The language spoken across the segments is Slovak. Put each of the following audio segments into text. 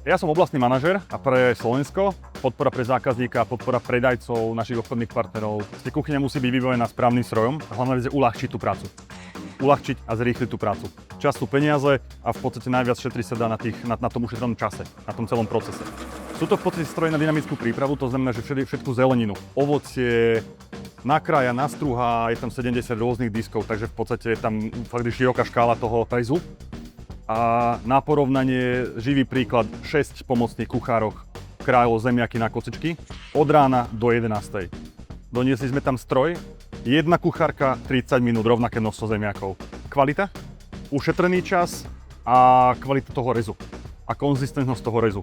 Ja som oblastný manažér a pre Slovensko, podpora pre zákazníka, podpora predajcov, našich obchodných partnerov. Kuchyňa musí byť vybavená správnym strojom a hlavná vec je uľahčiť tú prácu. Uľahčiť a zrýchliť tú prácu. Čas sú peniaze a v podstate najviac šetrí sa dá na tom ušetrenom čase, na tom celom procese. Sú to v podstate stroje na dynamickú prípravu, to znamená, že všetku zeleninu, ovocie, nakrája, nastruhá, je tam 70 rôznych diskov, takže v podstate je tam fakt široká škála toho rezu. A na porovnanie živý príklad 6 pomocných kuchárok krájalo zemiaky na kosičky od rána do 11. Doniesli sme tam stroj, jedna kuchárka, 30 minút, rovnaké množstvo zemiakov. Kvalita, ušetrený čas a kvalita toho rezu a konzistentnosť toho rezu.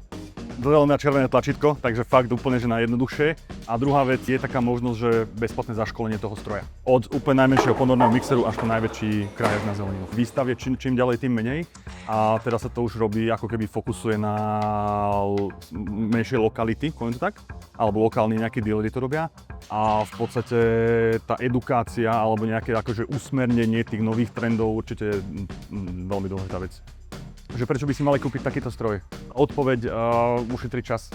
Zelené a červené tlačítko, takže fakt úplne že najjednoduchšie. A druhá vec je taká možnosť, že bezplatné zaškolenie toho stroja. Od úplne najmenšieho ponorného mixeru až po najväčší krájak na zeleninu. Výstav je čím ďalej, tým menej. A teraz sa to už robí, ako keby fokusuje na menšie lokality, poviem to tak, alebo lokálni nejakí dealery to robia. A v podstate tá edukácia alebo nejaké akože usmernenie tých nových trendov určite je veľmi dôležitá vec. Že prečo by si mali kúpiť takýto stroj? Odpoveď, ušetri čas.